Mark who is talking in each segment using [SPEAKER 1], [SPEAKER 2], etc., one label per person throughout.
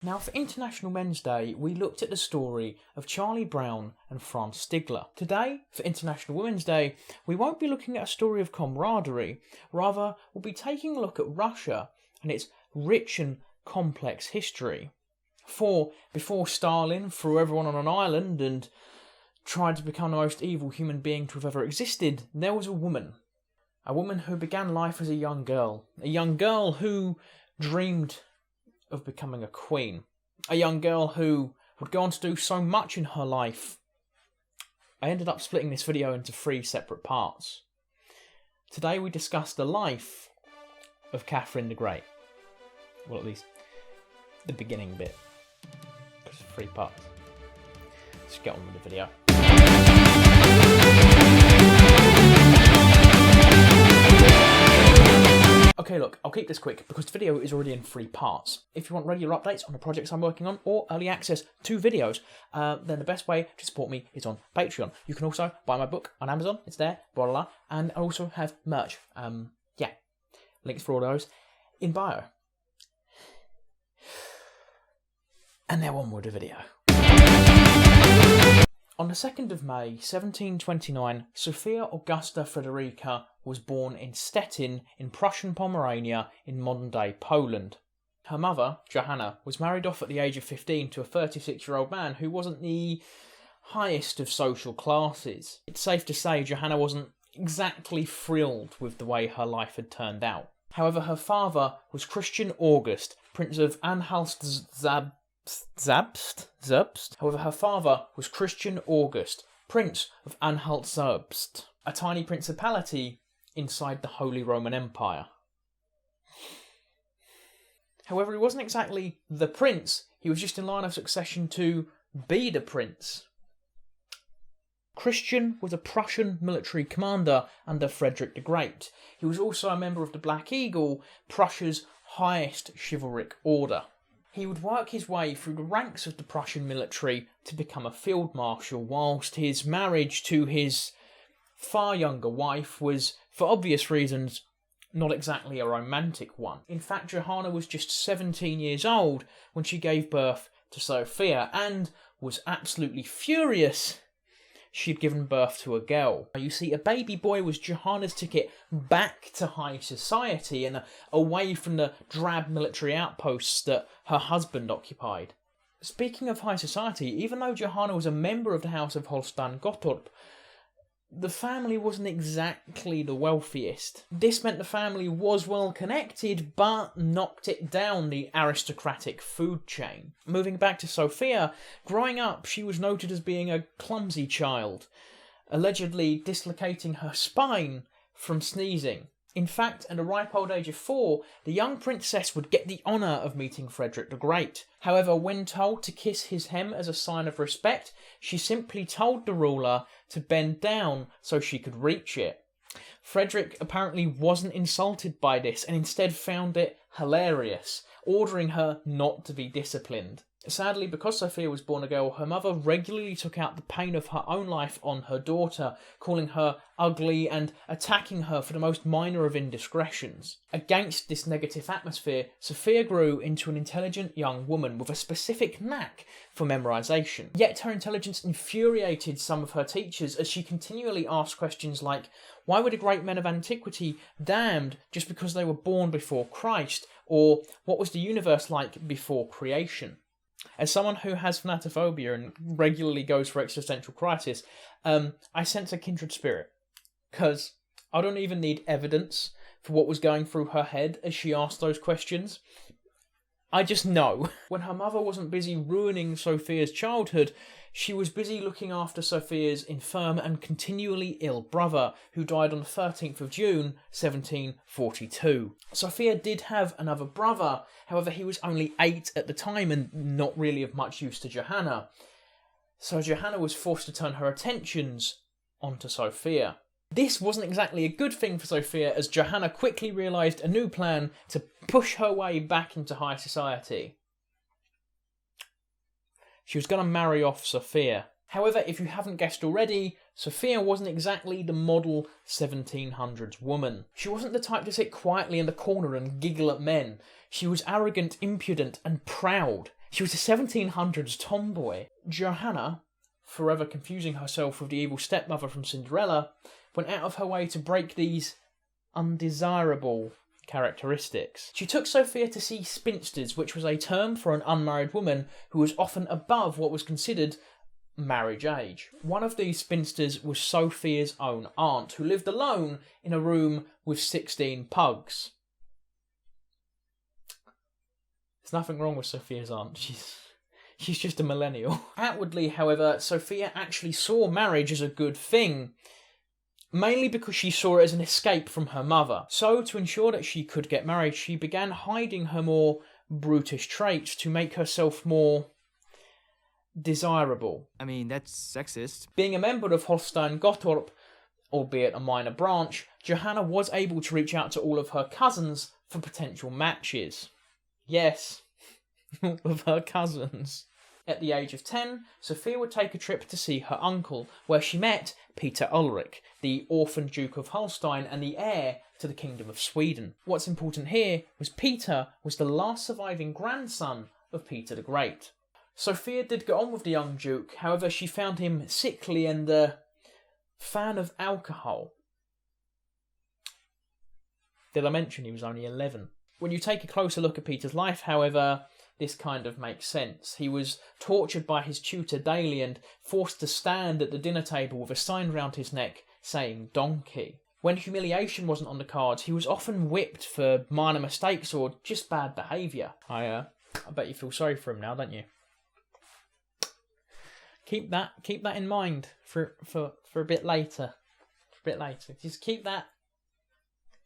[SPEAKER 1] Now, for International Men's Day, we looked at the story of Charlie Brown and Franz Stigler. Today, for International Women's Day, we won't be looking at a story of camaraderie. Rather, we'll be taking a look at Russia and its rich and complex history. For before Stalin threw everyone on an island and tried to become the most evil human being to have ever existed, there was a woman. A woman who began life as a young girl who dreamed of becoming a queen. A young girl who would go on to do so much in her life. I ended up splitting this video into 3 separate parts. Today we discuss the life of Catherine the Great. Well, at least the beginning bit. Because 3 parts. Let's get on with the video. Okay, look, I'll keep this quick because the video is already in 3 parts. If you want regular updates on the projects I'm working on or early access to videos, then the best way to support me is on Patreon. You can also buy my book on Amazon, it's there, blah, blah, blah, and I also have merch. Yeah, links for all those in bio. And now on with the video. On the 2nd of May, 1729, Sophia Augusta Frederica was born in Stettin in Prussian Pomerania in modern-day Poland. Her mother, Johanna, was married off at the age of 15 to a 36-year-old man who wasn't the highest of social classes. It's safe to say Johanna wasn't exactly thrilled with the way her life had turned out. However, her father was Christian August, Prince of Anhalt-Zerbst. However, her father was Christian August, Prince of Anhalt-Zerbst, a tiny principality inside the Holy Roman Empire. However, he wasn't exactly the prince, he was just in line of succession to be the prince. Christian was a Prussian military commander under Frederick the Great. He was also a member of the Black Eagle, Prussia's highest chivalric order. He would work his way through the ranks of the Prussian military to become a field marshal, whilst his marriage to his far younger wife was, for obvious reasons, not exactly a romantic one. In fact, Johanna was just 17 years old when she gave birth to Sophia and was absolutely furious she'd given birth to a girl. You see, a baby boy was Johanna's ticket back to high society and away from the drab military outposts that her husband occupied. Speaking of high society, even though Johanna was a member of the House of Holstein-Gottorp, the family wasn't exactly the wealthiest. This meant the family was well connected, but knocked it down the aristocratic food chain. Moving back to Sophia, growing up she was noted as being a clumsy child, allegedly dislocating her spine from sneezing. In fact, at the ripe old age of 4, the young princess would get the honour of meeting Frederick the Great. However, when told to kiss his hem as a sign of respect, she simply told the ruler to bend down so she could reach it. Frederick apparently wasn't insulted by this and instead found it hilarious, ordering her not to be disciplined. Sadly, because Sophia was born a girl, her mother regularly took out the pain of her own life on her daughter, calling her ugly and attacking her for the most minor of indiscretions. Against this negative atmosphere, Sophia grew into an intelligent young woman with a specific knack for memorisation. Yet her intelligence infuriated some of her teachers as she continually asked questions like, why were the great men of antiquity damned just because they were born before Christ? Or what was the universe like before creation? As someone who has thanatophobia and regularly goes for existential crisis, I sense a kindred spirit. Because I don't even need evidence for what was going through her head as she asked those questions. I just know. When her mother wasn't busy ruining Sophia's childhood, she was busy looking after Sophia's infirm and continually ill brother, who died on the 13th of June, 1742. Sophia did have another brother, however he was only 8 at the time and not really of much use to Johanna. So Johanna was forced to turn her attentions onto Sophia. This wasn't exactly a good thing for Sophia, as Johanna quickly realised a new plan to push her way back into high society. She was going to marry off Sophia. However, if you haven't guessed already, Sophia wasn't exactly the model 1700s woman. She wasn't the type to sit quietly in the corner and giggle at men. She was arrogant, impudent and proud. She was a 1700s tomboy. Johanna, forever confusing herself with the evil stepmother from Cinderella, went out of her way to break these undesirable characteristics. She took Sophia to see spinsters, which was a term for an unmarried woman who was often above what was considered marriage age. One of these spinsters was Sophia's own aunt, who lived alone in a room with 16 pugs. There's nothing wrong with Sophia's aunt. She's just a millennial. Outwardly, however, Sophia actually saw marriage as a good thing, mainly because she saw it as an escape from her mother. So, to ensure that she could get married, she began hiding her more brutish traits to make herself more desirable.
[SPEAKER 2] I mean, that's sexist.
[SPEAKER 1] Being a member of Holstein Gottorp, albeit a minor branch, Johanna was able to reach out to all of her cousins for potential matches. Yes, all of her cousins. At the age of 10, Sophia would take a trip to see her uncle, where she met Peter Ulrich, the orphan Duke of Holstein and the heir to the Kingdom of Sweden. What's important here was Peter was the last surviving grandson of Peter the Great. Sophia did get on with the young Duke, however she found him sickly and a fan of alcohol. Did I mention he was only 11? When you take a closer look at Peter's life, however, this kind of makes sense. He was tortured by his tutor daily and forced to stand at the dinner table with a sign round his neck saying donkey. When humiliation wasn't on the cards, he was often whipped for minor mistakes or just bad behaviour. I bet you feel sorry for him now, don't you? Keep that in mind for a bit later. Just keep that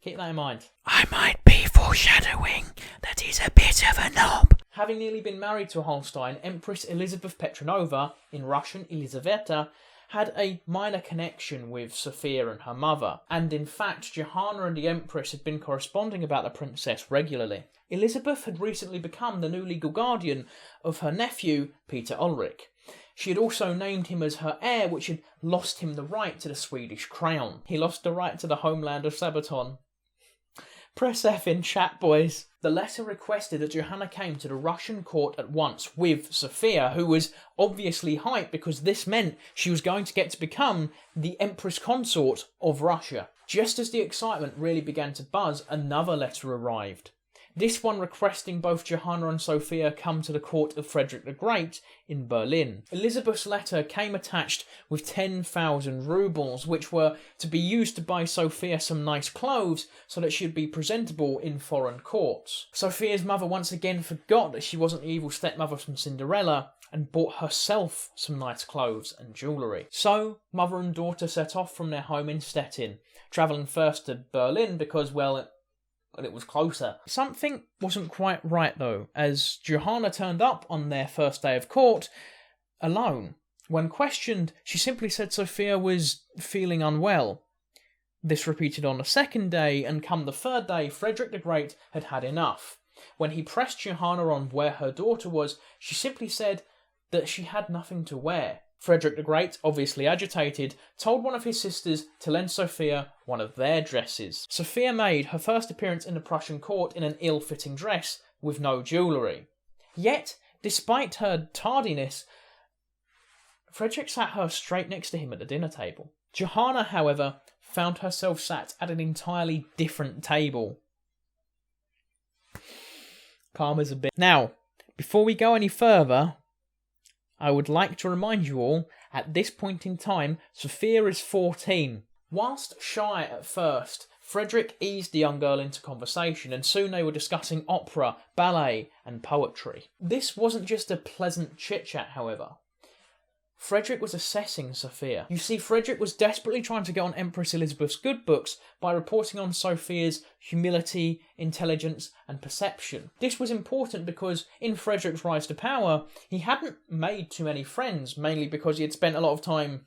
[SPEAKER 1] in mind. I might be foreshadowing that he's a bit of a knob. Having nearly been married to a Holstein, Empress Elizabeth Petronova, in Russian Elizaveta, had a minor connection with Sophia and her mother, and in fact Johanna and the Empress had been corresponding about the princess regularly. Elizabeth had recently become the new legal guardian of her nephew, Peter Ulrich. She had also named him as her heir, which had lost him the right to the Swedish crown. He lost the right to the homeland of Sabaton. Press F in chat, boys. The letter requested that Johanna came to the Russian court at once with Sophia, who was obviously hyped because this meant she was going to get to become the Empress Consort of Russia. Just as the excitement really began to buzz, another letter arrived. This one requesting both Johanna and Sophia come to the court of Frederick the Great in Berlin. Elizabeth's letter came attached with 10,000 rubles, which were to be used to buy Sophia some nice clothes so that she'd be presentable in foreign courts. Sophia's mother once again forgot that she wasn't the evil stepmother from Cinderella and bought herself some nice clothes and jewellery. So, mother and daughter set off from their home in Stettin, travelling first to Berlin because, well, it was closer. Something wasn't quite right though, as Johanna turned up on their first day of court alone. When questioned, she simply said Sophia was feeling unwell. This repeated on the second day, and come the third day, Frederick the Great had had enough. When he pressed Johanna on where her daughter was, she simply said that she had nothing to wear. Frederick the Great, obviously agitated, told one of his sisters to lend Sophia one of their dresses. Sophia made her first appearance in the Prussian court in an ill-fitting dress with no jewellery. Yet, despite her tardiness, Frederick sat her straight next to him at the dinner table. Johanna, however, found herself sat at an entirely different table. Calm as a bit. Now, before we go any further, I would like to remind you all, at this point in time, Sophia is 14. Whilst shy at first, Frederick eased the young girl into conversation, and soon they were discussing opera, ballet, and poetry. This wasn't just a pleasant chit-chat, however. Frederick was assessing Sophia. You see, Frederick was desperately trying to get on Empress Elizabeth's good books by reporting on Sophia's humility, intelligence, and perception. This was important because in Frederick's rise to power, he hadn't made too many friends, mainly because he had spent a lot of time,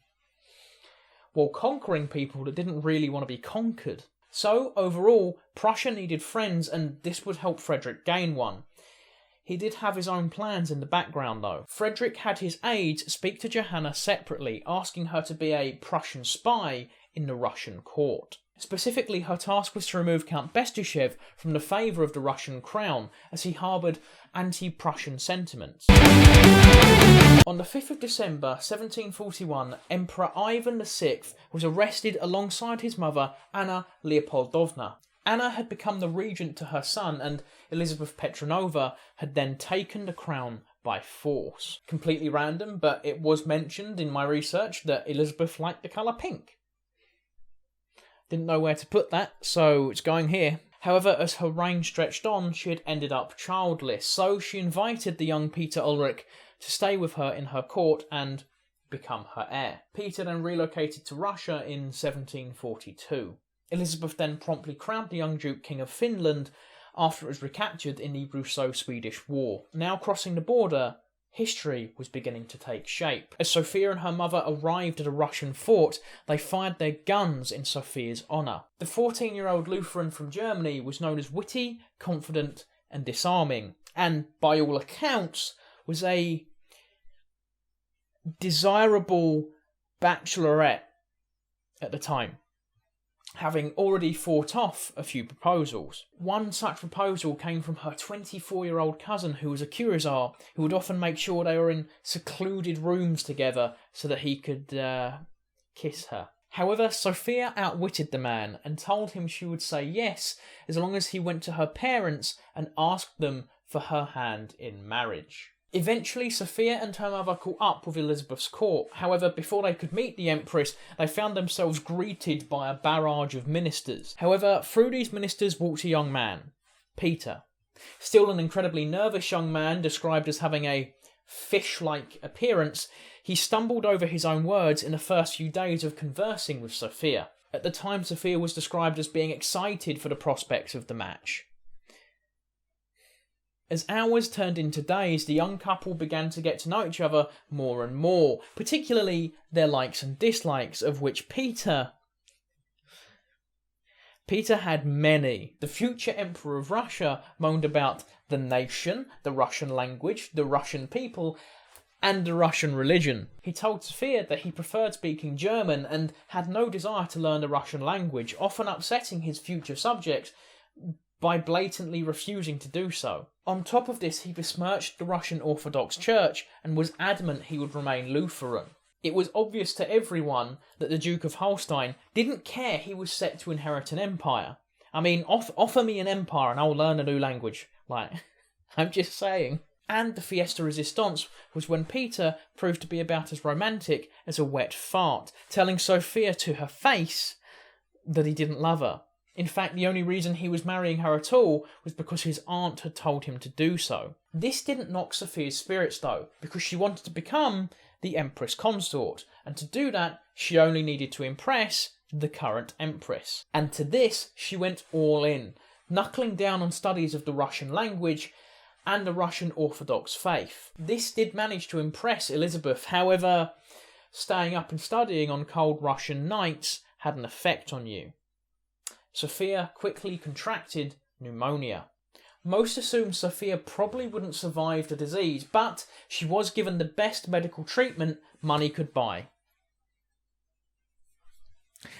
[SPEAKER 1] well, conquering people that didn't really want to be conquered. So, overall, Prussia needed friends, and this would help Frederick gain one. He did have his own plans in the background, though. Frederick had his aides speak to Johanna separately, asking her to be a Prussian spy in the Russian court. Specifically, her task was to remove Count Bestuchev from the favour of the Russian crown, as he harboured anti-Prussian sentiments. On the 5th of December 1741, Emperor Ivan VI was arrested alongside his mother, Anna Leopoldovna. Anna had become the regent to her son, and Elizabeth Petronova had then taken the crown by force. Completely random, but it was mentioned in my research that Elizabeth liked the colour pink. Didn't know where to put that, so it's going here. However, as her reign stretched on, she had ended up childless, so she invited the young Peter Ulrich to stay with her in her court and become her heir. Peter then relocated to Russia in 1742. Elizabeth then promptly crowned the young Duke King of Finland after it was recaptured in the Russo-Swedish War. Now crossing the border, history was beginning to take shape. As Sophia and her mother arrived at a Russian fort, they fired their guns in Sophia's honour. The 14-year-old Lutheran from Germany was known as witty, confident and disarming, and by all accounts was a desirable bachelorette at the time, having already fought off a few proposals. One such proposal came from her 24-year-old cousin, who was a cuirassier, who would often make sure they were in secluded rooms together so that he could kiss her. However, Sophia outwitted the man and told him she would say yes as long as he went to her parents and asked them for her hand in marriage. Eventually, Sophia and her mother caught up with Elizabeth's court. However, before they could meet the Empress, they found themselves greeted by a barrage of ministers. However, through these ministers walked a young man, Peter. Still an incredibly nervous young man, described as having a fish-like appearance, he stumbled over his own words in the first few days of conversing with Sophia. At the time, Sophia was described as being excited for the prospects of the match. As hours turned into days, the young couple began to get to know each other more and more, particularly their likes and dislikes, of which Peter had many. The future Emperor of Russia moaned about the nation, the Russian language, the Russian people, and the Russian religion. He told Sophia that he preferred speaking German and had no desire to learn the Russian language, often upsetting his future subjects by blatantly refusing to do so. On top of this, he besmirched the Russian Orthodox Church and was adamant he would remain Lutheran. It was obvious to everyone that the Duke of Holstein didn't care he was set to inherit an empire. I mean, offer me an empire and I'll learn a new language. I'm just saying. And the Fiesta Resistance was when Peter proved to be about as romantic as a wet fart, telling Sophia to her face that he didn't love her. In fact, the only reason he was marrying her at all was because his aunt had told him to do so. This didn't knock Sophia's spirits though, because she wanted to become the Empress Consort, and to do that, she only needed to impress the current Empress. And to this, she went all in, knuckling down on studies of the Russian language and the Russian Orthodox faith. This did manage to impress Elizabeth, however, staying up and studying on cold Russian nights had an effect on you. Sophia quickly contracted pneumonia. Most assumed Sophia probably wouldn't survive the disease, but she was given the best medical treatment money could buy.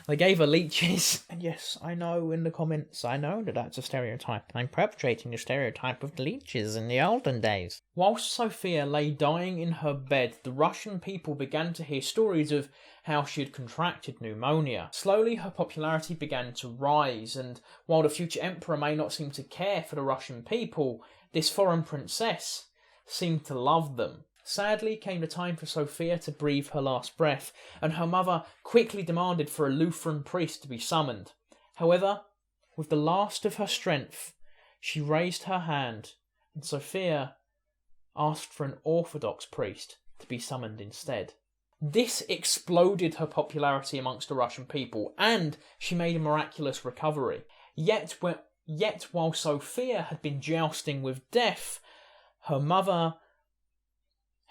[SPEAKER 1] They gave her leeches. And yes, I know in the comments, I know that that's a stereotype. I'm perpetrating the stereotype of the leeches in the olden days. Whilst Sophia lay dying in her bed, the Russian people began to hear stories of how she had contracted pneumonia. Slowly, her popularity began to rise, and while the future emperor may not seem to care for the Russian people, this foreign princess seemed to love them. Sadly, came the time for Sophia to breathe her last breath, and her mother quickly demanded for a Lutheran priest to be summoned. However, with the last of her strength, she raised her hand, and Sophia asked for an Orthodox priest to be summoned instead. This exploded her popularity amongst the Russian people, and she made a miraculous recovery. Yet while Sophia had been jousting with death, her mother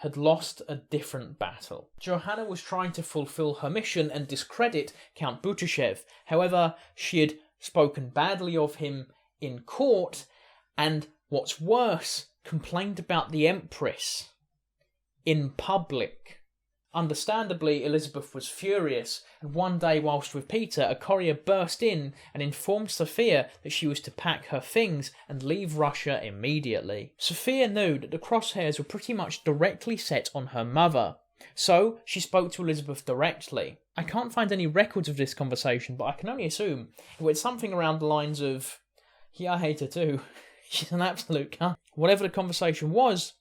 [SPEAKER 1] had lost a different battle. Johanna was trying to fulfill her mission and discredit Count Betrothal. However, she had spoken badly of him in court, and what's worse, complained about the Empress in public. Understandably, Elizabeth was furious, and one day whilst with Peter, a courier burst in and informed Sophia that she was to pack her things and leave Russia immediately. Sophia knew that the crosshairs were pretty much directly set on her mother, so she spoke to Elizabeth directly. I can't find any records of this conversation, but I can only assume it was something around the lines of, "Yeah, I hate her too. She's an absolute cunt." Whatever the conversation was,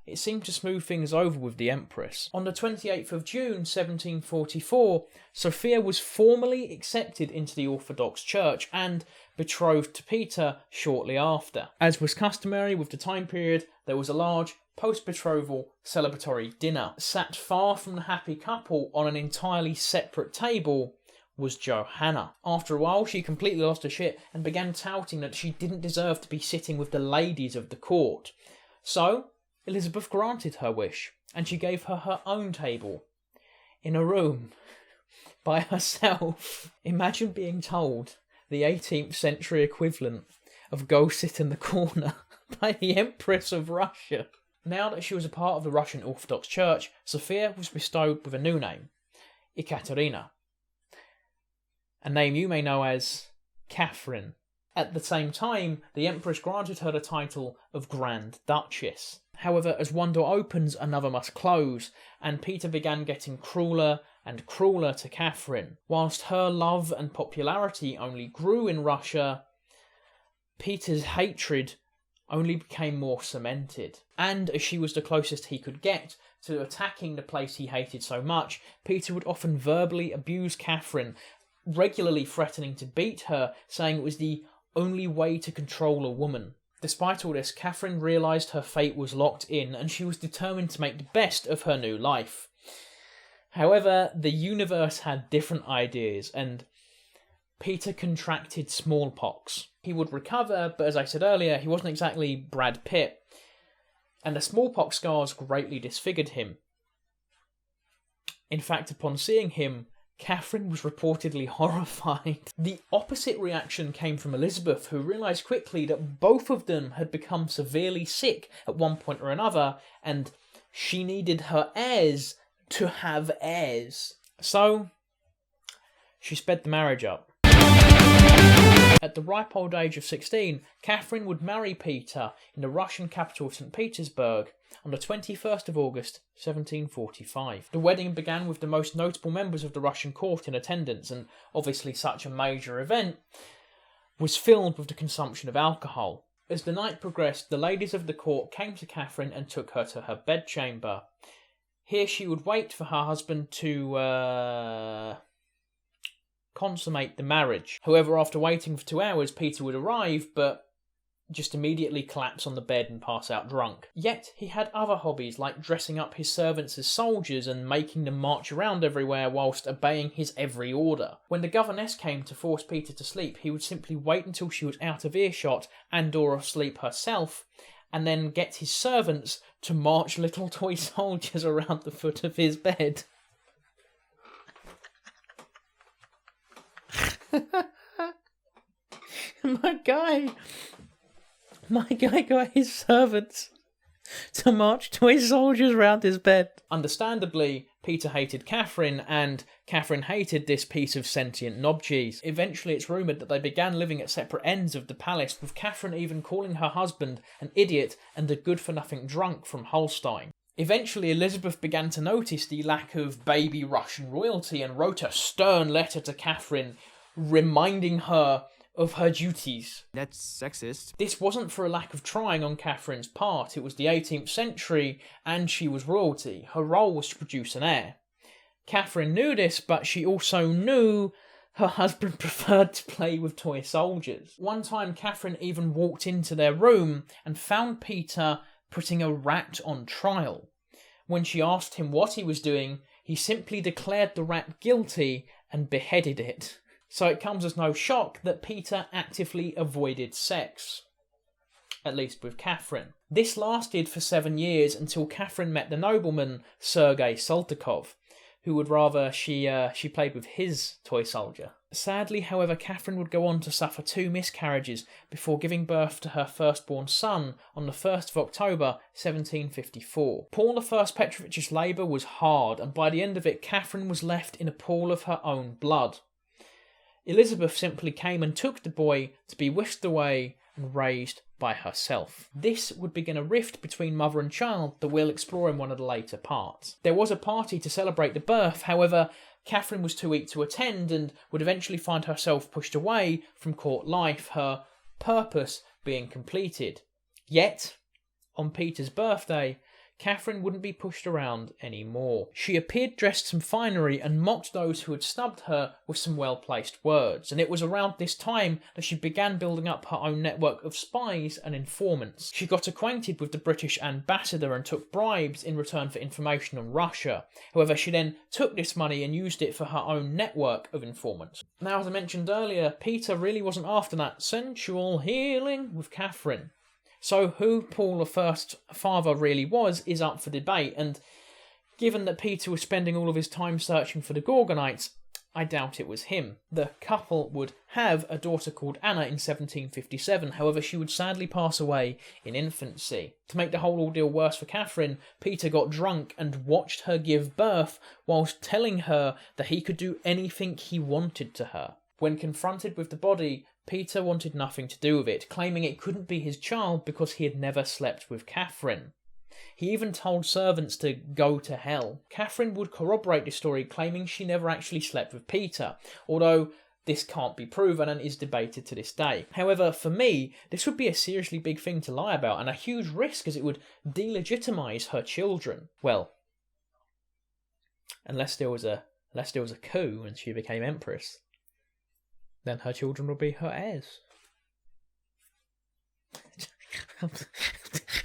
[SPEAKER 1] it seemed to smooth things over with the Empress. On the 28th of June 1744, Sophia was formally accepted into the Orthodox Church and betrothed to Peter shortly after. As was customary with the time period, there was a large post-betrothal celebratory dinner. Sat far from the happy couple on an entirely separate table was Johanna. After a while, she completely lost her shit and began touting that she didn't deserve to be sitting with the ladies of the court. So Elizabeth granted her wish, and she gave her her own table, in a room, by herself. Imagine being told the 18th century equivalent of "go sit in the corner" by the Empress of Russia. Now that she was a part of the Russian Orthodox Church, Sophia was bestowed with a new name, Ekaterina, a name you may know as Catherine. At the same time, the Empress granted her the title of Grand Duchess. However, as one door opens, another must close, and Peter began getting crueler and crueler to Catherine. Whilst her love and popularity only grew in Russia, Peter's hatred only became more cemented. And as she was the closest he could get to attacking the place he hated so much, Peter would often verbally abuse Catherine, regularly threatening to beat her, saying it was the only way to control a woman. Despite all this, Catherine realised her fate was locked in, and she was determined to make the best of her new life. However, the universe had different ideas, and Peter contracted smallpox. He would recover, but as I said earlier, he wasn't exactly Brad Pitt, and the smallpox scars greatly disfigured him. In fact, upon seeing him, Catherine was reportedly horrified. The opposite reaction came from Elizabeth, who realised quickly that both of them had become severely sick at one point or another, and she needed her heirs to have heirs. So, she sped the marriage up. At the ripe old age of 16, Catherine would marry Peter in the Russian capital St. Petersburg on the 21st of August 1745. The wedding began with the most notable members of the Russian court in attendance, and obviously such a major event was filled with the consumption of alcohol. As the night progressed, the ladies of the court came to Catherine and took her to her bedchamber. Here she would wait for her husband to consummate the marriage. However, after waiting for 2 hours, Peter would arrive, but just immediately collapse on the bed and pass out drunk. Yet he had other hobbies, like dressing up his servants as soldiers and making them march around everywhere whilst obeying his every order. When the governess came to force Peter to sleep, he would simply wait until she was out of earshot and or asleep herself, and then get his servants to march little toy soldiers around the foot of his bed. My guy got his servants to march toy soldiers around his bed. Understandably, Peter hated Catherine, and Catherine hated this piece of sentient knob cheese. Eventually, it's rumoured that they began living at separate ends of the palace, with Catherine even calling her husband an idiot and a good-for-nothing drunk from Holstein. Eventually, Elizabeth began to notice the lack of baby Russian royalty and wrote a stern letter to Catherine, reminding her of her duties.
[SPEAKER 2] That's sexist.
[SPEAKER 1] This wasn't for a lack of trying on Catherine's part. It was the 18th century, and she was royalty. Her role was to produce an heir. Catherine knew this, but she also knew her husband preferred to play with toy soldiers. One time, Catherine even walked into their room and found Peter putting a rat on trial. When she asked him what he was doing, he simply declared the rat guilty and beheaded it. So it comes as no shock that Peter actively avoided sex, at least with Catherine. This lasted for 7 years until Catherine met the nobleman Sergei Saltykov, who would rather she played with his toy soldier. Sadly, however, Catherine would go on to suffer 2 miscarriages before giving birth to her firstborn son on the 1st of October 1754. Paul I Petrovich's labour was hard, and by the end of it, Catherine was left in a pool of her own blood. Elizabeth simply came and took the boy to be whisked away and raised by herself. This would begin a rift between mother and child that we'll explore in one of the later parts. There was a party to celebrate the birth, however, Catherine was too weak to attend and would eventually find herself pushed away from court life, her purpose being completed. Yet, on Peter's birthday, Catherine wouldn't be pushed around anymore. She appeared dressed in finery and mocked those who had snubbed her with some well-placed words, and it was around this time that she began building up her own network of spies and informants. She got acquainted with the British ambassador and took bribes in return for information on Russia. However, she then took this money and used it for her own network of informants. Now, as I mentioned earlier, Peter really wasn't after that sensual healing with Catherine. So who Paul I's father really was is up for debate, and given that Peter was spending all of his time searching for the Gorgonites, I doubt it was him. The couple would have a daughter called Anna in 1757, however she would sadly pass away in infancy. To make the whole ordeal worse for Catherine, Peter got drunk and watched her give birth whilst telling her that he could do anything he wanted to her. When confronted with the body, Peter wanted nothing to do with it, claiming it couldn't be his child because he had never slept with Catherine. He even told servants to go to hell. Catherine would corroborate this story, claiming she never actually slept with Peter, although this can't be proven and is debated to this day. However, for me, this would be a seriously big thing to lie about and a huge risk, as it would delegitimise her children. Well, unless there was a coup and she became empress, then her children will be her heirs.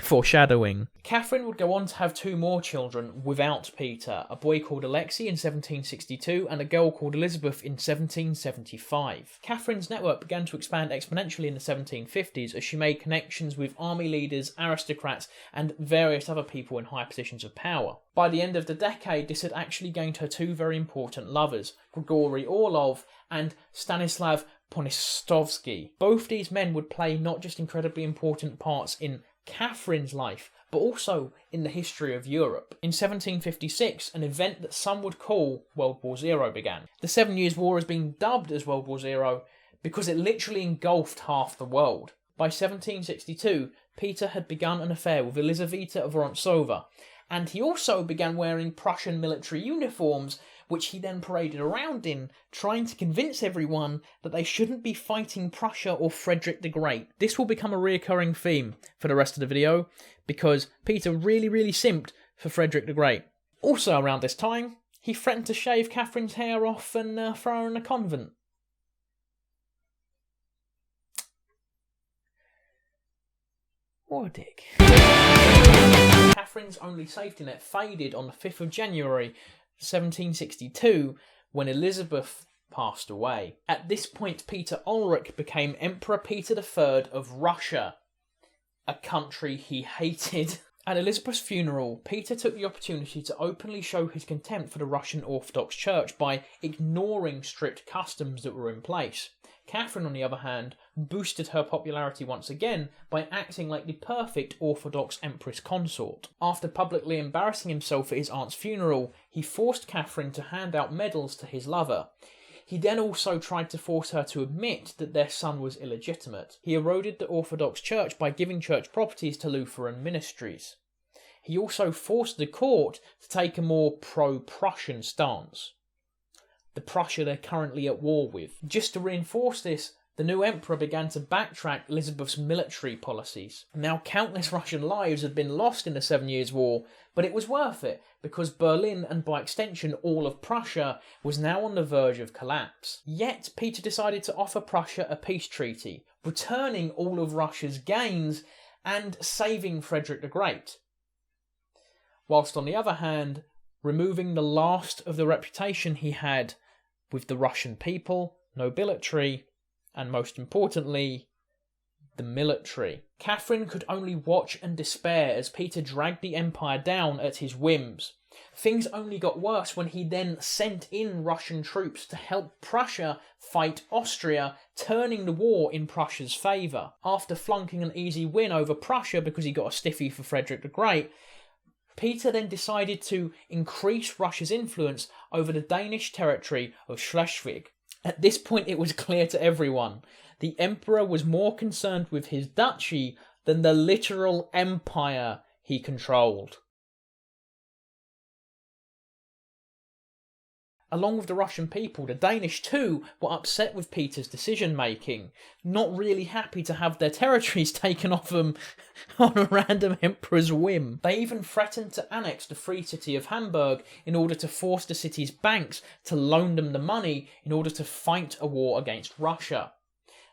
[SPEAKER 1] Foreshadowing. Catherine would go on to have 2 more children without Peter, a boy called Alexei in 1762 and a girl called Elizabeth in 1775. Catherine's network began to expand exponentially in the 1750s as she made connections with army leaders, aristocrats, and various other people in high positions of power. By the end of the decade, this had actually gained her 2 very important lovers, Grigory Orlov and Stanislav Poniatowski. Both these men would play not just incredibly important parts in Catherine's life, but also in the history of Europe. In 1756, an event that some would call World War Zero began. The 7 Years' War has been dubbed as World War Zero because it literally engulfed half the world. By 1762, Peter had begun an affair with Elizaveta Vorontsova, and he also began wearing Prussian military uniforms, which he then paraded around in, trying to convince everyone that they shouldn't be fighting Prussia or Frederick the Great. This will become a reoccurring theme for the rest of the video, because Peter really simped for Frederick the Great. Also around this time, he threatened to shave Catherine's hair off and throw her in a convent. What a dick. Catherine's only safety net faded on the 5th of January 1762 when Elizabeth passed away. At this point, Peter Ulrich became Emperor Peter III of Russia, a country he hated. At Elizabeth's funeral, Peter took the opportunity to openly show his contempt for the Russian Orthodox Church by ignoring strict customs that were in place. Catherine, on the other hand, boosted her popularity once again by acting like the perfect Orthodox Empress consort. After publicly embarrassing himself at his aunt's funeral, he forced Catherine to hand out medals to his lover. He then also tried to force her to admit that their son was illegitimate. He eroded the Orthodox Church by giving church properties to Lutheran ministries. He also forced the court to take a more pro-Prussian stance, the Prussia they're currently at war with. Just to reinforce this, the new emperor began to backtrack Elizabeth's military policies. Now, countless Russian lives had been lost in the 7 Years' War, but it was worth it, because Berlin, and by extension all of Prussia, was now on the verge of collapse. Yet, Peter decided to offer Prussia a peace treaty, returning all of Russia's gains and saving Frederick the Great, whilst on the other hand, removing the last of the reputation he had with the Russian people, nobility, and most importantly, the military. Catherine could only watch and despair as Peter dragged the empire down at his whims. Things only got worse when he then sent in Russian troops to help Prussia fight Austria, turning the war in Prussia's favour. After flunking an easy win over Prussia because he got a stiffy for Frederick the Great, Peter then decided to increase Russia's influence over the Danish territory of Schleswig. At this point it was clear to everyone, the emperor was more concerned with his duchy than the literal empire he controlled. Along with the Russian people, the Danish too were upset with Peter's decision-making, not really happy to have their territories taken off them on a random emperor's whim. They even threatened to annex the free city of Hamburg in order to force the city's banks to loan them the money in order to fight a war against Russia.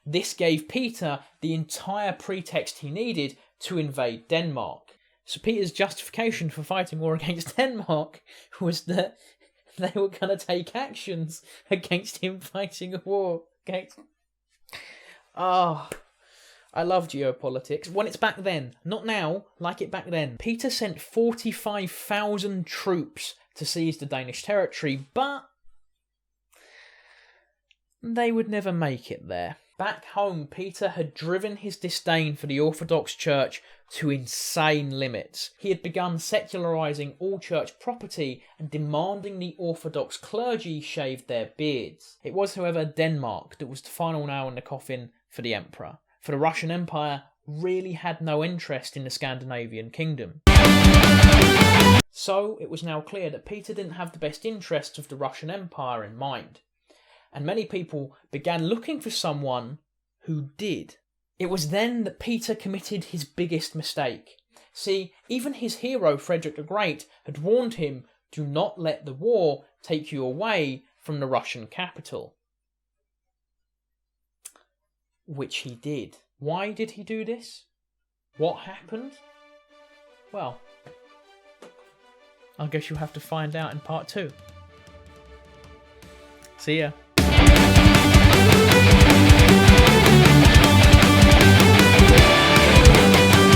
[SPEAKER 1] This gave Peter the entire pretext he needed to invade Denmark. So Peter's justification for fighting war against Denmark was that they were going to take actions against him fighting a war against... I love geopolitics. When it's back then, not now, like it back then. Peter sent 45,000 troops to seize the Danish territory, but they would never make it there. Back home, Peter had driven his disdain for the Orthodox Church to insane limits. He had begun secularising all church property and demanding the Orthodox clergy shave their beards. It was, however, Denmark that was the final nail in the coffin for the emperor, for the Russian Empire really had no interest in the Scandinavian kingdom. So it was now clear that Peter didn't have the best interests of the Russian Empire in mind. And many people began looking for someone who did. It was then that Peter committed his biggest mistake. See, even his hero, Frederick the Great, had warned him, do not let the war take you away from the Russian capital. Which he did. Why did he do this? What happened? Well, I guess you'll have to find out in part 2. See ya.